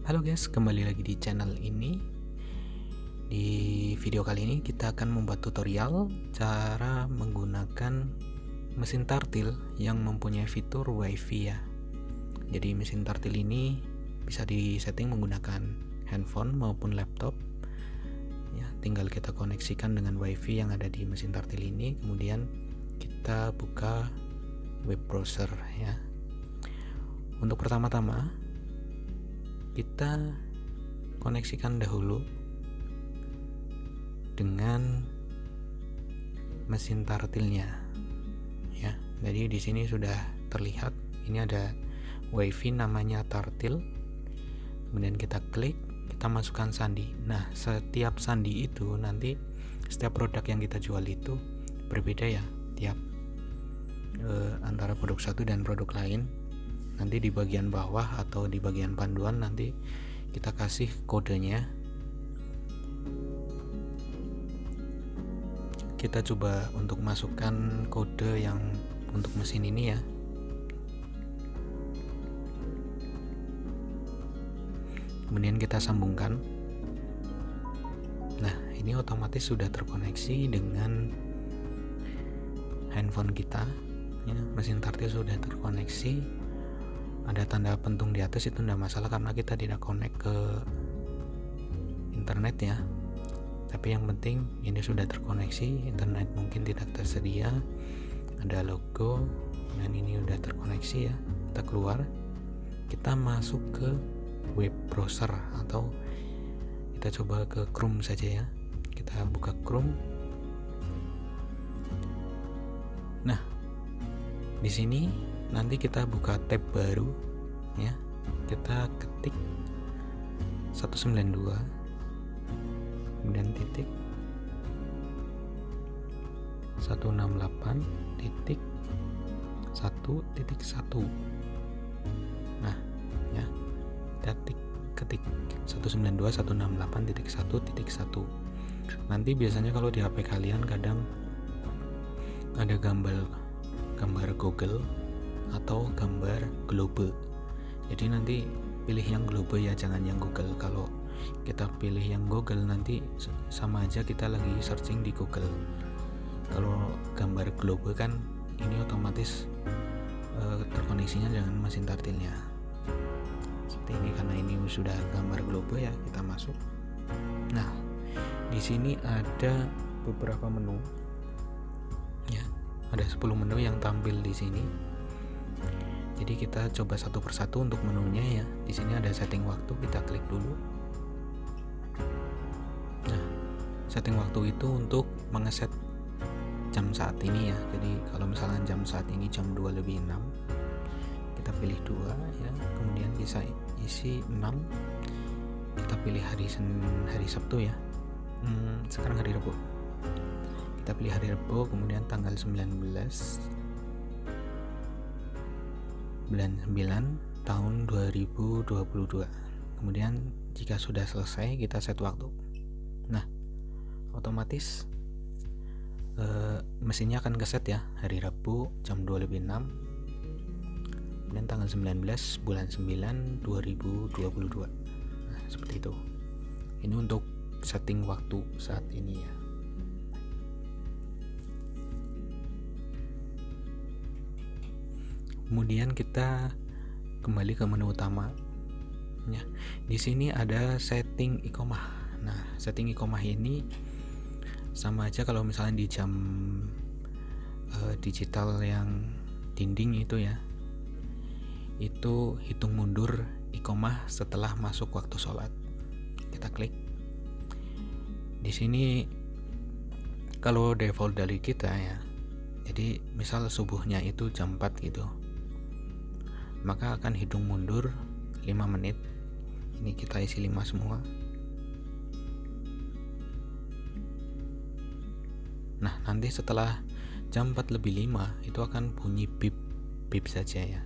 Halo guys, kembali lagi di channel ini. Di video kali ini kita akan membuat tutorial cara menggunakan mesin tartil yang mempunyai fitur WiFi ya. Jadi mesin tartil ini bisa disetting menggunakan handphone maupun laptop. Ya, tinggal kita koneksikan dengan WiFi yang ada di mesin tartil ini, kemudian kita buka web browser ya. Untuk pertama-tama kita koneksikan dahulu dengan mesin tartilnya ya. Jadi di sini sudah terlihat ini ada WiFi namanya tartil. Kemudian kita klik, kita masukkan sandi. Nah, setiap sandi itu nanti setiap produk yang kita jual itu berbeda ya, tiap antara produk satu dan produk lain. Nanti di bagian bawah atau di bagian panduan nanti kita kasih kodenya. Kita coba untuk masukkan kode yang untuk mesin ini ya. Kemudian kita sambungkan. Nah, ini otomatis sudah terkoneksi dengan handphone kita ya. Mesin tartil sudah terkoneksi. Ada tanda pentung di atas, itu tidak masalah karena kita tidak connect ke internet ya. Tapi yang penting ini sudah terkoneksi, internet mungkin tidak tersedia. Ada logo dan ini sudah terkoneksi ya. Kita keluar, kita masuk ke web browser atau kita coba ke Chrome saja ya. Kita buka Chrome. Nah, di sini nanti kita buka tab baru ya. Kita ketik 192 kemudian titik 168.1.1. Nah ya, kita ketik 192.168.1.1. Nanti biasanya kalau di HP kalian kadang ada gambar Google atau gambar globe. Jadi nanti pilih yang globe ya, jangan yang Google. Kalau kita pilih yang Google nanti sama aja kita lagi searching di Google. Kalau gambar globe kan ini otomatis terkoneksinya dengan mesin tartilnya. Seperti ini, karena ini sudah gambar globe ya, kita masuk. Nah, di sini ada beberapa menu. Ya, ada 10 menu yang tampil di sini. Jadi kita coba satu persatu untuk menunya ya. Di sini ada setting waktu, kita klik dulu. Nah, setting waktu itu untuk mengeset jam saat ini ya. Jadi kalau misalnya jam saat ini jam 2:06, kita pilih 2 ya. Kemudian bisa isi 6. Kita pilih hari Sabtu ya. Sekarang hari Rabu. Kita pilih hari Rabu, kemudian tanggal 19 bulan 9 tahun 2022. Kemudian jika sudah selesai kita set waktu. Nah, otomatis mesinnya akan keset ya, hari Rabu jam 2:06 dan tanggal 19 bulan 9 2022. Nah, seperti itu. Ini untuk setting waktu saat ini ya. Kemudian kita kembali ke menu utama. Ya, di sini ada setting iqomah. Nah, setting iqomah ini sama aja kalau misalnya di jam digital yang dinding itu ya. Itu hitung mundur iqomah setelah masuk waktu sholat. Kita klik. Di sini kalau default dari kita ya. Jadi misal subuhnya itu jam 4 gitu. Maka akan hitung mundur 5 menit. Ini kita isi 5 semua. Nah, nanti setelah jam 4:05 itu akan bunyi bip saja ya.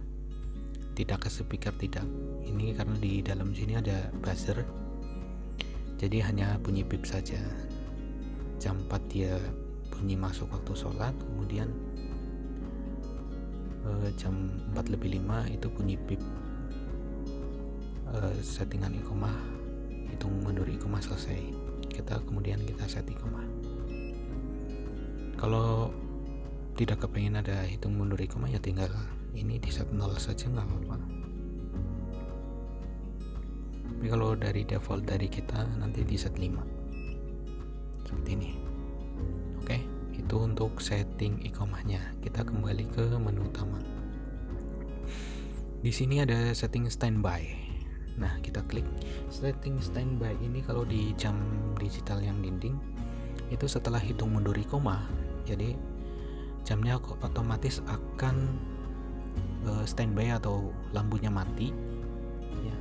Tidak ke speaker, tidak. Ini karena di dalam sini ada buzzer. Jadi hanya bunyi bip saja. Jam 4 dia bunyi masuk waktu sholat, kemudian jam 4:05 itu bunyi bip settingan iqomah, hitung mundur iqomah selesai, kemudian kita set iqomah. Kalau tidak kepengen ada hitung mundur iqomah ya tinggal ini di set 0 saja, nggak apa-apa. Tapi kalau dari default dari kita nanti di set 5 seperti ini. Oke, itu untuk setting iqomahnya. Kita kembali ke menu utama. Di sini ada setting standby. Nah, kita klik setting standby ini. Kalau di jam digital yang dinding itu setelah hitung mundur iqomah, jadi jamnya otomatis akan standby atau lampunya mati ya,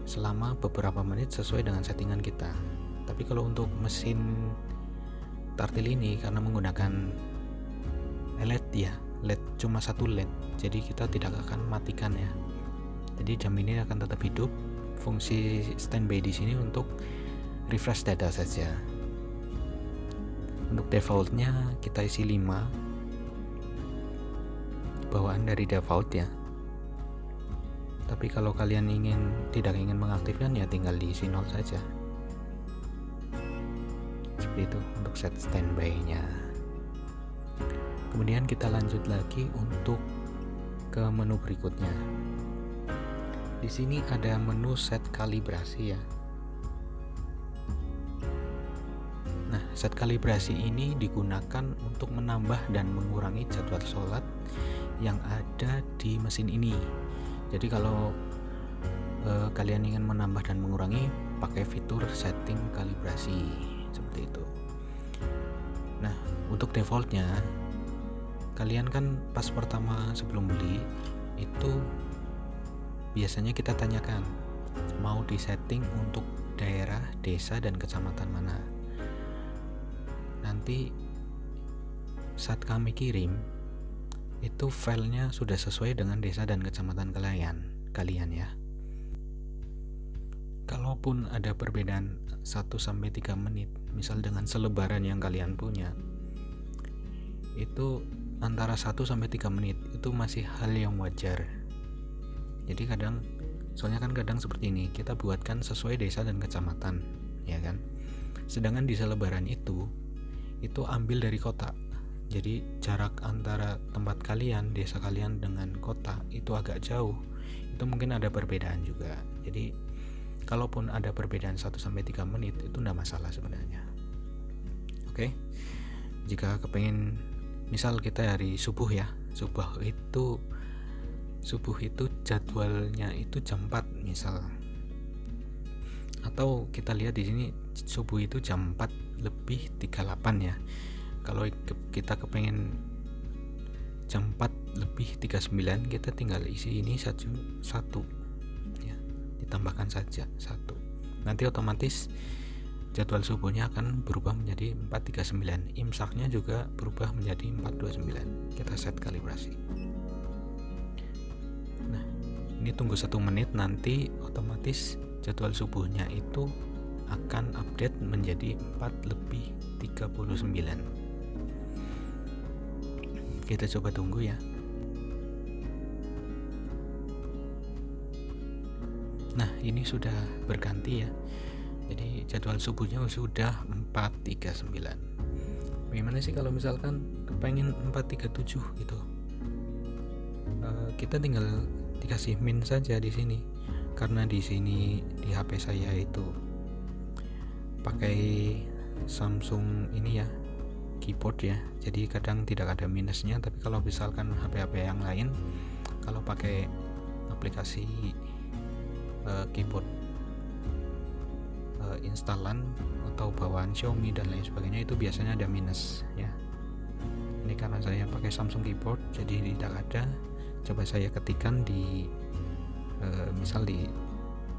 selama beberapa menit sesuai dengan settingan kita. Tapi kalau untuk mesin tartil ini karena menggunakan LED ya, LED cuma satu LED, jadi kita tidak akan matikan ya. Jadi jam ini akan tetap hidup. Fungsi standby di sini untuk refresh data saja. Untuk defaultnya kita isi 5, bawaan dari default ya. Tapi kalau kalian tidak ingin mengaktifkan ya tinggal diisi 0 saja. Seperti itu untuk set standby-nya. Kemudian kita lanjut lagi untuk ke menu berikutnya. Di sini ada menu set kalibrasi ya. Nah, set kalibrasi ini digunakan untuk menambah dan mengurangi jadwal sholat yang ada di mesin ini. Jadi kalau kalian ingin menambah dan mengurangi, pakai fitur setting kalibrasi seperti itu. Nah, untuk defaultnya kalian kan pas pertama sebelum beli itu biasanya kita tanyakan mau disetting untuk daerah, desa, dan kecamatan mana. Nanti saat kami kirim itu filenya sudah sesuai dengan desa dan kecamatan kalian ya. Kalaupun ada perbedaan 1-3 menit, misal dengan selebaran yang kalian punya, itu antara 1-3 menit itu masih hal yang wajar. Jadi soalnya kadang seperti ini, kita buatkan sesuai desa dan kecamatan, ya kan? Sedangkan di selebaran itu ambil dari kota. Jadi jarak antara tempat kalian, desa kalian dengan kota itu agak jauh. Itu mungkin ada perbedaan juga. Jadi kalaupun ada perbedaan 1-3 menit itu enggak masalah sebenarnya. Oke. Jika kepengen, misal kita hari subuh ya. Subuh itu jadwalnya itu jam 4 misal. Atau kita lihat di sini subuh itu jam 4:38 ya. Kalau kita kepengen jam 4:39, kita tinggal isi ini satu ya, ditambahkan saja 1. Nanti otomatis jadwal subuhnya akan berubah menjadi 4:39. Imsaknya juga berubah menjadi 4:29. Kita set kalibrasi. Nah, ini tunggu 1 menit, nanti otomatis jadwal subuhnya itu akan update menjadi 4:39. Kita coba tunggu ya. Nah, ini sudah berganti ya. Jadi jadwal subuhnya sudah 4:39. Bagaimana sih kalau misalkan kepengen 4:37 gitu? Kita tinggal dikasih min saja di sini. Karena di sini di HP saya itu pakai Samsung ini ya, keyboard ya, jadi kadang tidak ada minusnya. Tapi kalau misalkan HP-HP yang lain, kalau pakai aplikasi keyboard instalan atau bawaan Xiaomi dan lain sebagainya, itu biasanya ada minus ya. Ini karena saya pakai Samsung keyboard jadi tidak ada. Coba saya ketikkan di misal di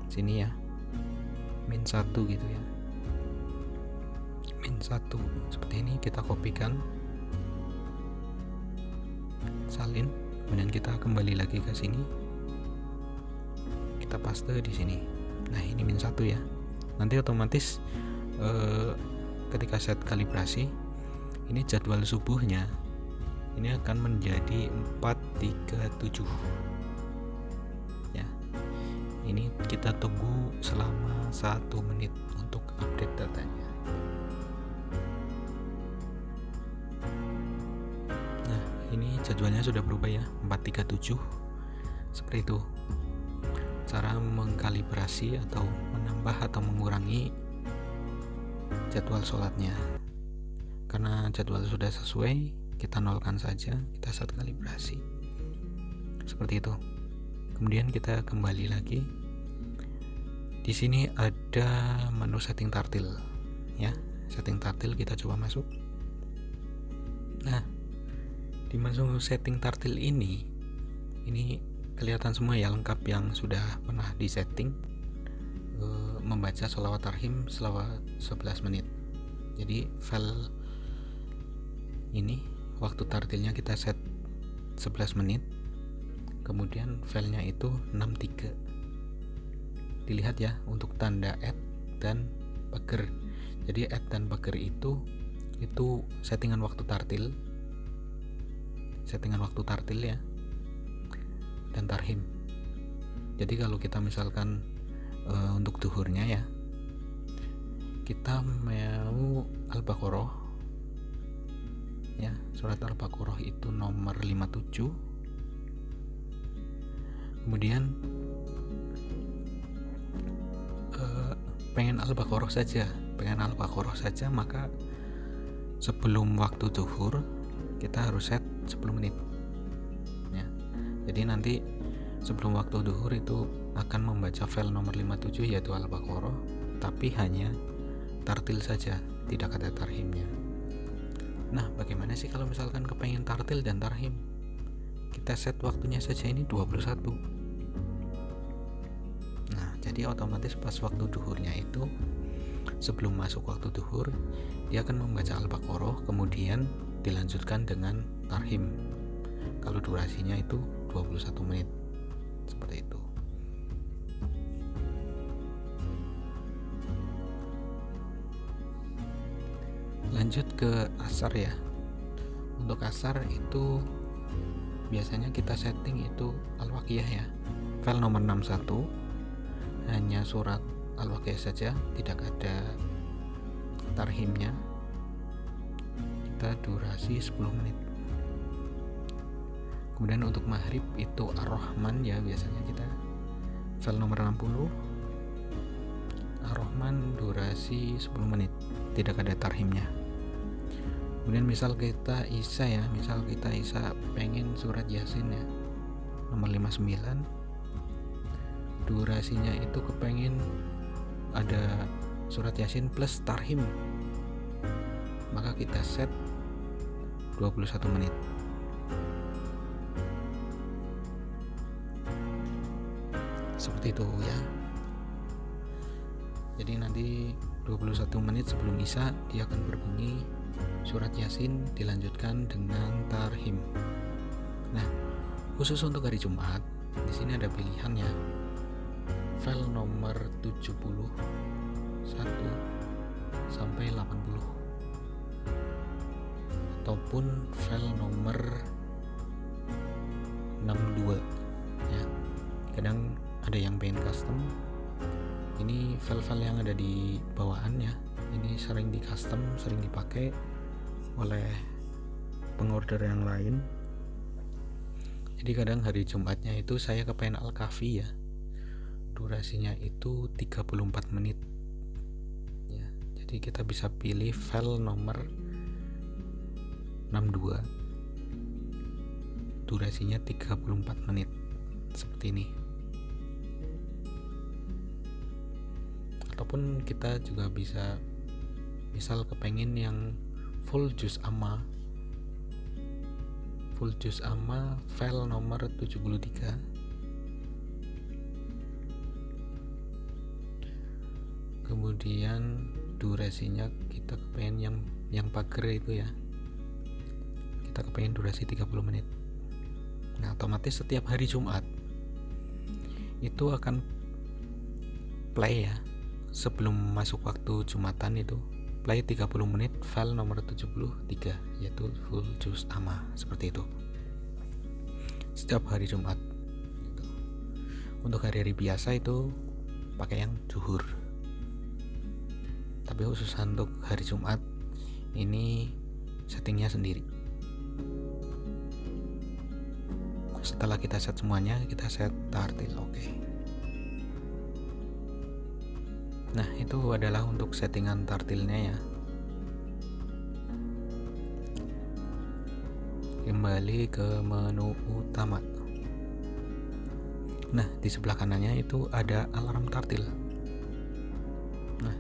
sini ya, -1 gitu ya, -1 seperti ini. Kita kopikan, salin, kemudian kita kembali lagi ke sini, kita paste di sini. Nah, ini -1 ya. Nanti otomatis ketika set kalibrasi, ini jadwal subuhnya ini akan menjadi 4:37 ya. Ini kita tunggu selama 1 menit untuk update datanya. Nah, ini jadwalnya sudah berubah ya, 437. Seperti itu cara mengkalibrasi atau menambah atau mengurangi jadwal sholatnya. Karena jadwal sudah sesuai, kita nolkan saja, kita set kalibrasi. Seperti itu. Kemudian kita kembali lagi. Di sini ada menu setting tartil, ya. Setting tartil kita coba masuk. Nah, di menu setting tartil ini kelihatan semua ya, lengkap yang sudah pernah disetting. Membaca sholawat tarhim selama 11 menit. Jadi file ini waktu tartilnya kita set 11 menit. Kemudian filenya itu 63. Dilihat ya untuk tanda add dan pager. Jadi add dan pager itu settingan waktu tartil. Settingan waktu tartil ya. Dan tarhim. Jadi kalau kita misalkan untuk duhurnya ya, kita mau Al-Baqarah ya, surat Al-Baqarah itu nomor 57. Kemudian pengen Al-Baqarah saja, maka sebelum waktu zuhur kita harus set 10 menit ya. Jadi nanti sebelum waktu zuhur itu akan membaca file nomor 57 yaitu Al-Baqarah, tapi hanya tartil saja, tidak ada tarhimnya. Nah, bagaimana sih kalau misalkan kepengen tartil dan tarhim? Kita set waktunya saja ini 21. Nah, jadi otomatis pas waktu duhurnya itu, sebelum masuk waktu duhur, dia akan membaca Al-Baqarah, kemudian dilanjutkan dengan tarhim. Kalau durasinya itu 21 menit. Seperti itu. Lanjut ke asar ya. Untuk asar itu biasanya kita setting itu Al-Waqiah ya. File nomor 61 hanya surat Al-Waqiah saja, tidak ada tarhimnya. Kita durasi 10 menit. Kemudian untuk maghrib itu Ar-Rahman ya, biasanya kita file nomor 60 Ar-Rahman durasi 10 menit, tidak ada tarhimnya. Kemudian misal kita Isya pengen surat Yasin ya, nomor 59, durasinya itu kepengen ada surat Yasin plus tarhim, maka kita set 21 menit. Seperti itu ya. Jadi nanti 21 menit sebelum Isya dia akan berbunyi surat Yasin dilanjutkan dengan tarhim. Nah, khusus untuk hari Jumat, di sini ada pilihan ya. File nomor 71 sampai 80 ataupun file nomor 62 ya. Kadang ada yang pengen custom. Ini file-file yang ada di bawahan ya. Ini sering di custom, sering dipakai oleh pengorder yang lain. Jadi kadang hari Jumatnya itu saya kepengen Al-Kahfi ya. Durasinya itu 34 menit. Ya, jadi kita bisa pilih file nomor 62. Durasinya 34 menit. Seperti ini. Ataupun kita juga bisa misal kepengen yang full juz amma file nomor 73. Kemudian durasinya kita kepengen yang pager itu ya, kita kepengen durasi 30 menit. Nah, otomatis setiap hari Jumat itu akan play ya, sebelum masuk waktu Jumatan itu play 30 menit file nomor 73 yaitu full juz amma, seperti itu setiap hari Jumat gitu. Untuk hari-hari biasa itu pakai yang zuhur. Tapi khusus untuk hari Jumat ini settingnya sendiri. Setelah kita set semuanya, kita set tartil. Oke. Nah, itu adalah untuk settingan tartilnya ya. Kembali ke menu utama. Nah, di sebelah kanannya itu ada alarm tartil. Nah,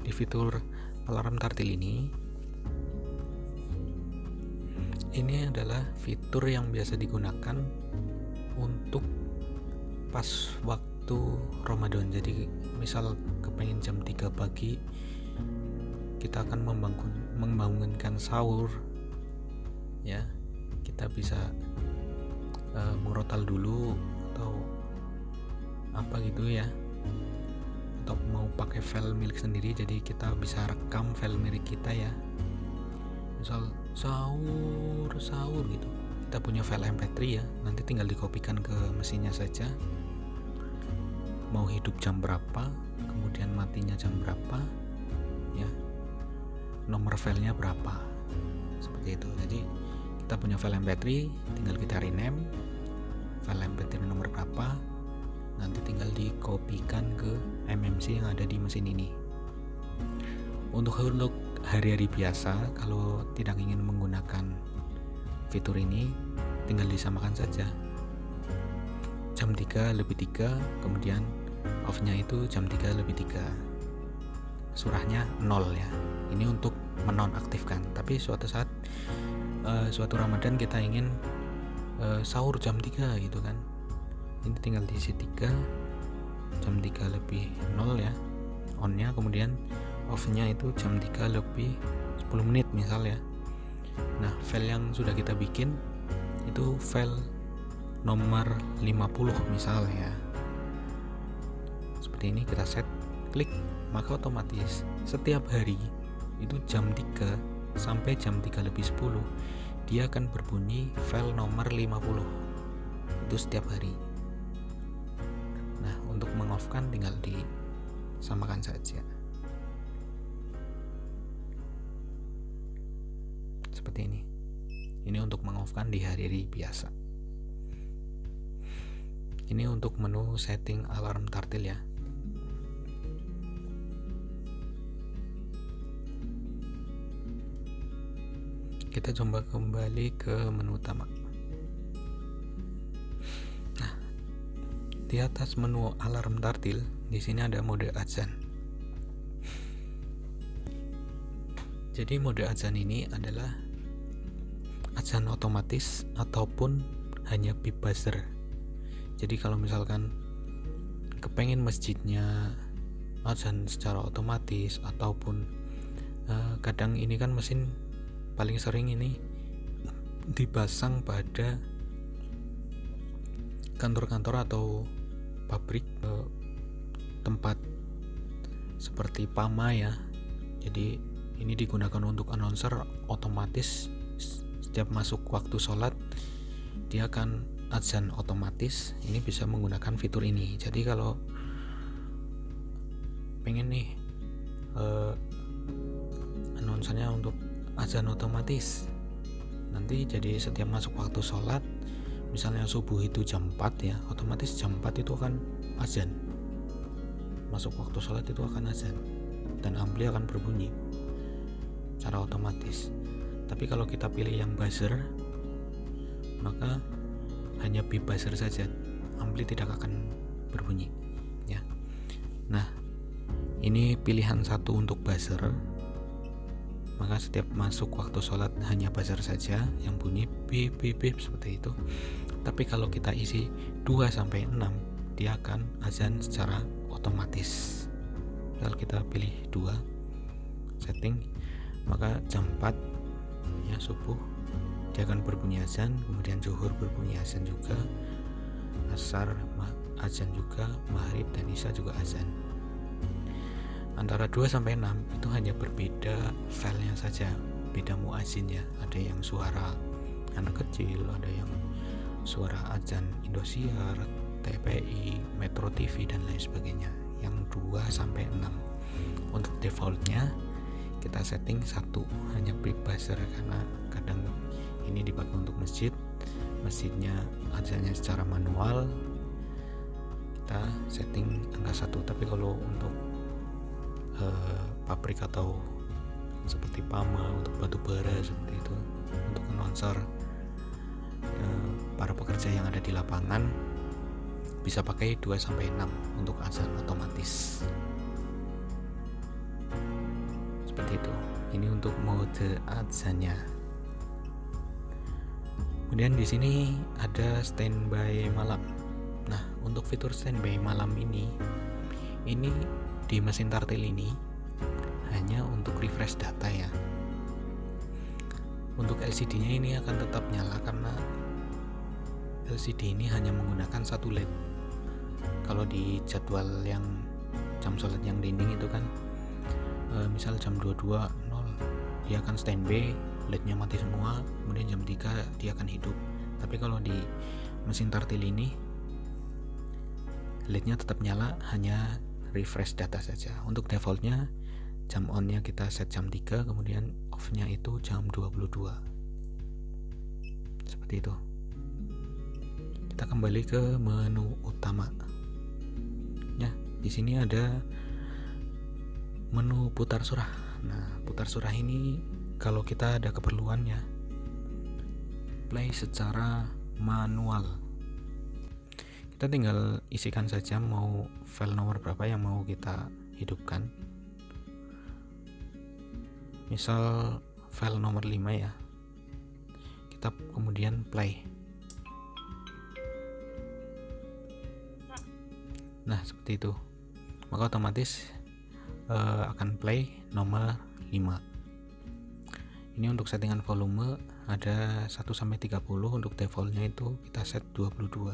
di fitur alarm tartil ini adalah fitur yang biasa digunakan untuk pas waktu Ramadan. Jadi misal kepengen jam 3 pagi kita akan membangunkan sahur ya, kita bisa murotal dulu atau apa gitu ya, atau mau pakai file milik sendiri, jadi kita bisa rekam file milik kita ya, misal sahur gitu, kita punya file MP3 ya, nanti tinggal dikopikan ke mesinnya saja, mau hidup jam berapa, kemudian matinya jam berapa ya, nomor filenya berapa, seperti itu. Jadi kita punya file MP3, tinggal kita rename file MP3 nomor berapa, nanti tinggal dikopikan ke MMC yang ada di mesin ini. Untuk hari-hari biasa, kalau tidak ingin menggunakan fitur ini, tinggal disamakan saja jam 3:03, kemudian off-nya itu jam 3:03, surahnya 0 ya. Ini untuk menonaktifkan. Tapi suatu saat suatu Ramadan kita ingin sahur jam 3 gitu kan, ini tinggal diisi 3, jam 3:0 ya on-nya, kemudian off-nya itu jam 3:10 misal ya. Nah, file yang sudah kita bikin itu file nomor 50 misal ya, seperti ini, kita set, klik, maka otomatis setiap hari itu jam 3 sampai jam 3:10 dia akan berbunyi file nomor 50 itu setiap hari. Nah, untuk mengoff-kan tinggal disamakan saja seperti ini. Ini untuk mengoff-kan di hari-hari biasa. Ini untuk menu setting alarm tartil ya. Kita coba kembali ke menu utama. Nah, di atas menu alarm tartil, di sini ada mode azan. Jadi mode azan ini adalah azan otomatis ataupun hanya beep buzzer. Jadi kalau misalkan kepengen masjidnya azan secara otomatis, ataupun kadang ini kan mesin paling sering ini dipasang pada kantor-kantor atau pabrik, tempat seperti PAMA ya. Jadi ini digunakan untuk announcer otomatis, setiap masuk waktu sholat dia akan azan otomatis. Ini bisa menggunakan fitur ini. Jadi kalau pengen nih announcernya untuk azan otomatis, nanti jadi setiap masuk waktu sholat, misalnya subuh itu jam 4 ya, otomatis jam 4 itu akan azan, masuk waktu sholat itu akan azan, dan ampli akan berbunyi secara otomatis. Tapi kalau kita pilih yang buzzer, maka hanya beep buzzer saja, ampli tidak akan berbunyi ya. Nah, ini pilihan satu untuk buzzer, maka setiap masuk waktu sholat hanya buzzer saja yang bunyi beep beep beep seperti itu. Tapi kalau kita isi 2-6, dia akan azan secara otomatis. Kalau kita pilih 2 setting, maka jam 4 ya subuh dia akan berbunyi azan, kemudian zuhur berbunyi azan juga, asar azan juga, maghrib dan isya juga azan. Antara 2-6 itu hanya berbeda filenya saja, beda muazin ya. Ada yang suara anak kecil, ada yang suara azan Indosiar, TPI, Metro TV dan lain sebagainya, yang 2 sampai 6. Untuk defaultnya kita setting 1, hanya big buzzer, karena kadang ini dipakai untuk masjidnya adanya secara manual, kita setting angka 1. Tapi kalau untuk pabrik atau seperti Pama, untuk batu bara seperti itu, untuk announcer, para pekerja yang ada di lapangan bisa pakai 2 sampai 6 untuk azan otomatis. Seperti itu. Ini untuk mode azannya. Kemudian di sini ada standby malam. Nah, untuk fitur standby malam ini di mesin tartil ini hanya untuk refresh data ya. Untuk LCD-nya ini akan tetap nyala karena LCD ini hanya menggunakan 1 LED. Kalau di jadwal yang jam sholat yang dinding itu kan misal jam 22.00 dia akan standby, LED-nya mati semua, kemudian jam 3 dia akan hidup. Tapi kalau di mesin tartil ini LED-nya tetap nyala, hanya refresh data saja. Untuk defaultnya jam on-nya kita set jam 3, kemudian off-nya itu jam 22. Seperti itu. Kita kembali ke menu utama. Ya, di sini ada menu putar surah. Nah, putar surah ini kalau kita ada keperluannya play secara manual. Kita tinggal isikan saja mau file nomor berapa yang mau kita hidupkan. Misal file nomor 5 ya. Kita kemudian play. Nah, seperti itu. Maka otomatis akan play nomor 5. Ini untuk settingan volume ada 1 sampai 30, untuk defaultnya itu kita set 22.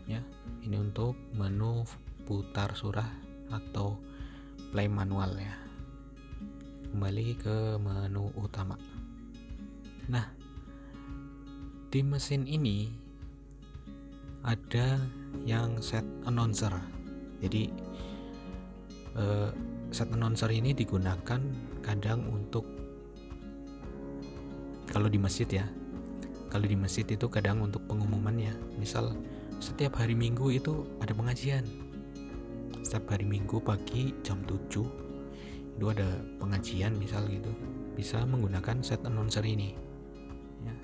Ya, ini untuk menu putar surah atau play manual ya. Kembali ke menu utama. Nah, di mesin ini ada yang set announcer. Jadi set announcer ini digunakan kadang untuk kalau di masjid ya. Kalau di masjid itu kadang untuk pengumuman ya. Misal setiap hari Minggu itu ada pengajian. Setiap hari Minggu pagi jam 7 itu ada pengajian misal gitu. Bisa menggunakan set announcer ini. Ya.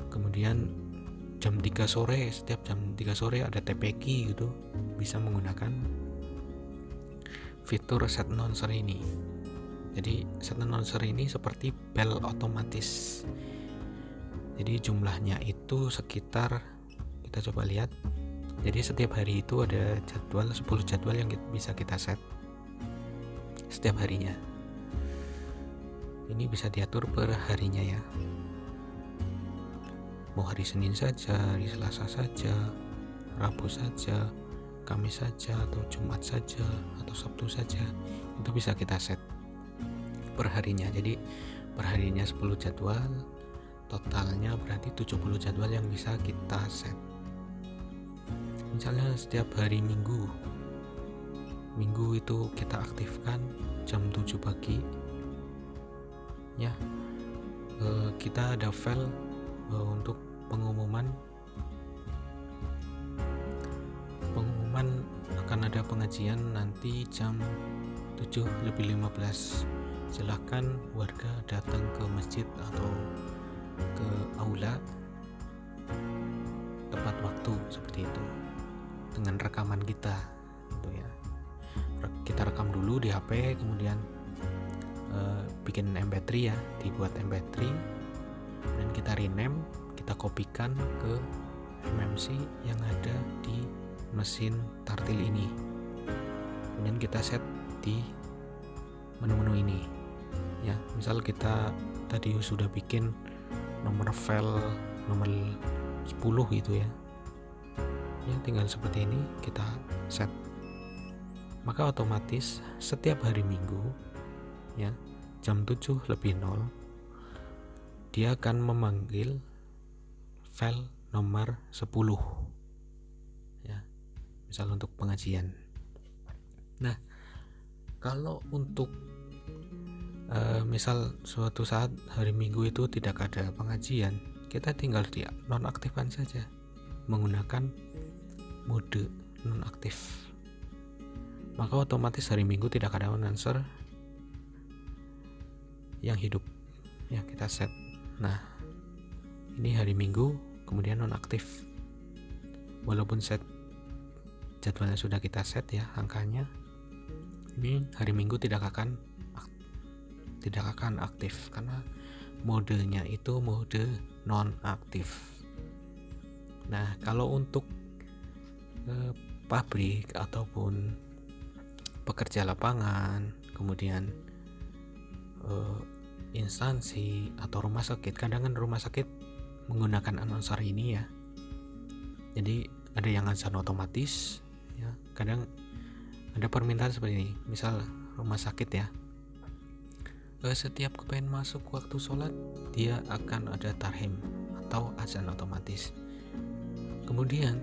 Kemudian jam 3 sore, setiap jam 3 sore ada TPQ gitu, bisa menggunakan fitur set announcer ini. Jadi set announcer ini seperti bel otomatis. Jadi jumlahnya itu sekitar, kita coba lihat. Jadi setiap hari itu ada jadwal 10 jadwal yang bisa kita set setiap harinya. Ini bisa diatur per harinya ya. Mau hari Senin saja, hari Selasa saja, Rabu saja, Kamis saja, atau Jumat saja, atau Sabtu saja, itu bisa kita set per harinya. Jadi per harinya 10 jadwal, totalnya berarti 70 jadwal yang bisa kita set. Misalnya setiap hari Minggu itu kita aktifkan jam 7 pagi ya. Kita ada file untuk pengumuman akan ada pengajian nanti jam 7:15. Silahkan warga datang ke masjid atau ke aula tepat waktu, seperti itu, dengan rekaman kita gitu ya. Kita rekam dulu di HP, kemudian bikin MP3 ya, dibuat MP3 dan kita rename, kita kopikan ke MMC yang ada di mesin tartil ini. Kemudian kita set di menu-menu ini ya. Misal kita tadi sudah bikin nomor file nomor 10 gitu ya. Ya, tinggal seperti ini kita set. Maka otomatis setiap hari Minggu ya, jam 7:00 dia akan memanggil file nomor 10 ya, misal untuk pengajian. Nah, kalau untuk misal suatu saat hari Minggu itu tidak ada pengajian, kita tinggal di nonaktifkan saja menggunakan mode nonaktif, maka otomatis hari Minggu tidak ada announcer yang hidup ya, kita set. Nah, ini hari Minggu kemudian nonaktif, walaupun set jadwalnya sudah kita set ya angkanya, ini hari Minggu tidak akan aktif karena modenya itu mode non-aktif. Nah, kalau untuk pabrik ataupun pekerja lapangan, kemudian instansi atau rumah sakit, kadang kan rumah sakit menggunakan announcer ini ya. Jadi ada yang azan otomatis ya, kadang ada permintaan seperti ini, misal rumah sakit ya, setiap kepengen masuk waktu sholat dia akan ada tarhim atau azan otomatis. Kemudian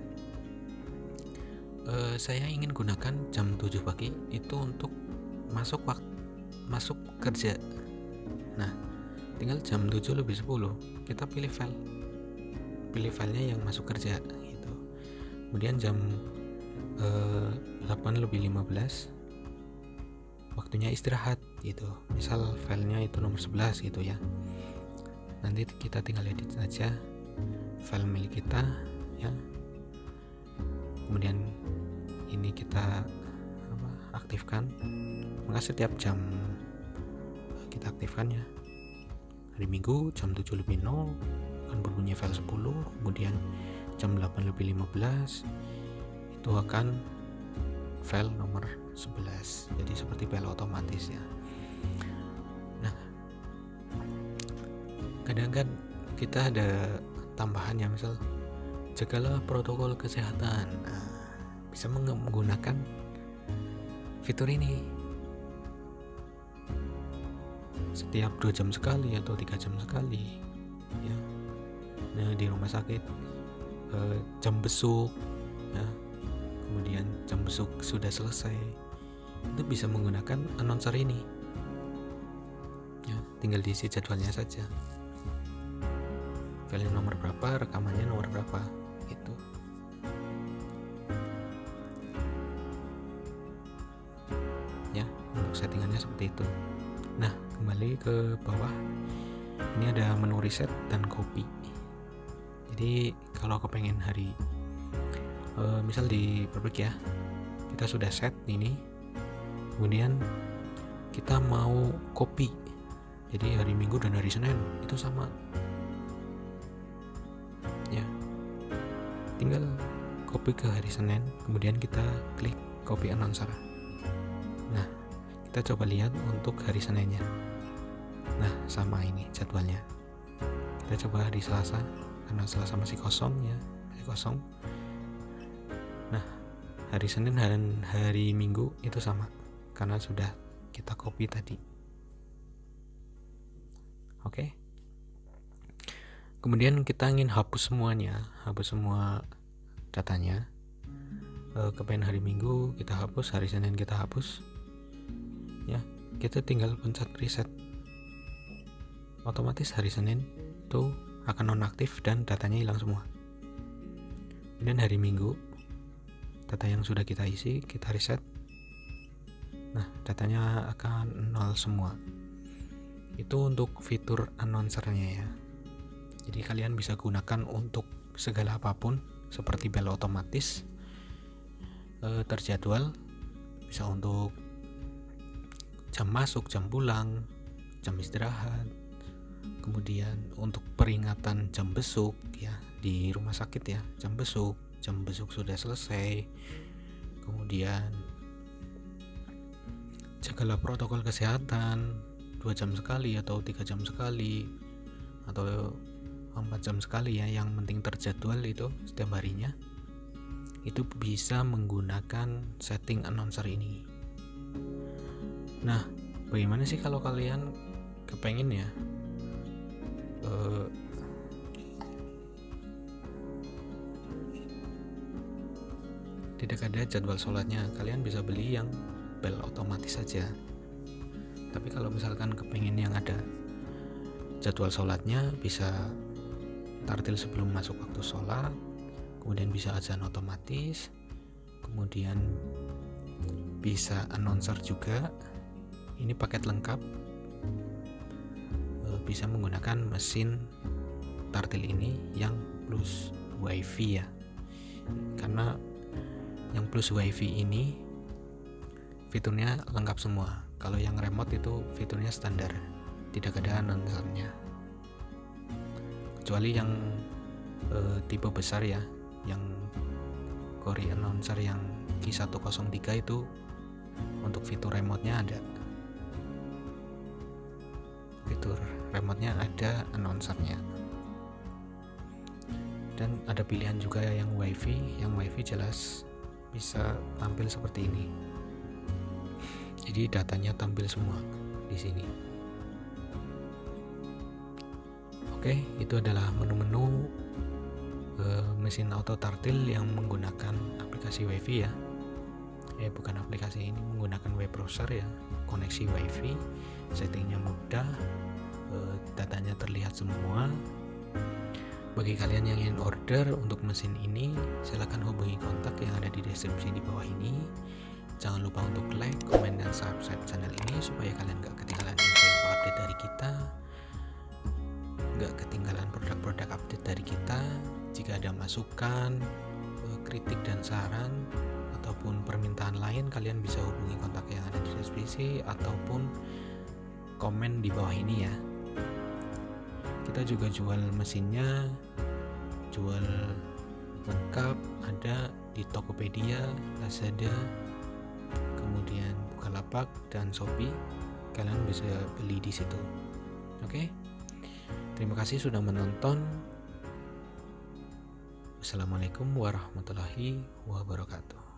saya ingin gunakan jam 7 pagi itu untuk masuk kerja. Nah, tinggal jam 7 lebih 10 kita pilih filenya yang masuk kerja gitu. Kemudian jam 8 lebih 15 waktunya istirahat gitu, misal filenya itu nomor 11 gitu ya. Nanti kita tinggal edit saja file milik kita ya. Kemudian ini kita aktifkan, maka setiap jam kita aktifkan ya. Hari Minggu jam 7 lebih 0 akan berbunyi file 10, kemudian jam 8 lebih 15 itu akan file nomor 11. Jadi seperti bel otomatis ya. Nah, kadang kan kita ada tambahan ya, misal jagalah protokol kesehatan. Nah, bisa menggunakan fitur ini setiap 2 jam sekali atau 3 jam sekali ya. Nah, di rumah sakit jam besuk ya, kemudian jam besuk sudah selesai, itu bisa menggunakan announcer ini ya, tinggal diisi jadwalnya saja, file nomor berapa, rekamannya nomor berapa gitu. Ya, untuk settingannya seperti itu. Nah, kembali ke bawah, ini ada menu reset dan copy. Jadi kalau kepengen hari misal di pabrik ya, kita sudah set ini, kemudian kita mau copy, jadi hari Minggu dan hari Senin itu sama ya, tinggal copy ke hari Senin, kemudian kita klik copy announcer. Nah, kita coba lihat untuk hari Seninnya. Nah, sama ini jadwalnya. Kita coba hari Selasa, karena Selasa masih kosong ya, masih kosong. Nah, hari Senin dan hari Minggu itu sama karena sudah kita copy tadi. Oke. Kemudian kita ingin hapus semuanya, hapus semua datanya. Kepengen hari Minggu kita hapus, hari Senin kita hapus. Ya, kita tinggal pencet reset. Otomatis hari Senin itu akan nonaktif dan datanya hilang semua. Dan hari Minggu data yang sudah kita isi kita reset. Nah, datanya akan 0 semua. Itu untuk fitur announcernya ya. Jadi kalian bisa gunakan untuk segala apapun, seperti bel otomatis terjadwal, bisa untuk jam masuk, jam pulang, jam istirahat, kemudian untuk peringatan jam besuk ya di rumah sakit ya, jam besuk sudah selesai, kemudian jagalah protokol kesehatan 2 jam sekali atau 3 jam sekali atau 4 jam sekali ya, yang penting terjadwal itu setiap harinya. Itu bisa menggunakan setting announcer ini. Nah, bagaimana sih kalau kalian kepengen ya tidak ada jadwal sholatnya, kalian bisa beli yang bel otomatis saja. Tapi kalau misalkan kepingin yang ada jadwal sholatnya, bisa tartil sebelum masuk waktu sholat, kemudian bisa azan otomatis, kemudian bisa announcer juga. Ini paket lengkap, bisa menggunakan mesin tartil ini yang plus wifi ya, karena yang plus wifi ini fiturnya lengkap semua. Kalau yang remote itu fiturnya standar, tidak ada announcernya, kecuali yang tipe besar ya, yang Core announcer yang Q103 itu untuk fitur remote-nya ada. Fitur remote-nya ada announcer-nya. Dan ada pilihan juga yang wifi. Yang wifi jelas bisa tampil seperti ini. Jadi datanya tampil semua di sini. Oke, itu adalah menu-menu mesin auto tartil yang menggunakan aplikasi wifi ya. Bukan aplikasi, ini menggunakan web browser ya, koneksi wifi, settingnya mudah, datanya terlihat semua. Bagi kalian yang ingin order untuk mesin ini, silakan hubungi kontak yang ada di deskripsi di bawah ini. Jangan lupa untuk like, komen, dan subscribe channel ini supaya kalian gak ketinggalan info update dari kita, gak ketinggalan produk-produk update dari kita. Jika ada masukan, kritik dan saran ataupun permintaan lain, kalian bisa hubungi kontak yang ada di deskripsi ataupun komen di bawah ini ya. Kita juga jual mesinnya, jual lengkap, ada di Tokopedia, Lazada, kemudian Bukalapak dan Shopee. Kalian bisa beli di situ. Oke. Terima kasih sudah menonton. Wassalamualaikum warahmatullahi wabarakatuh.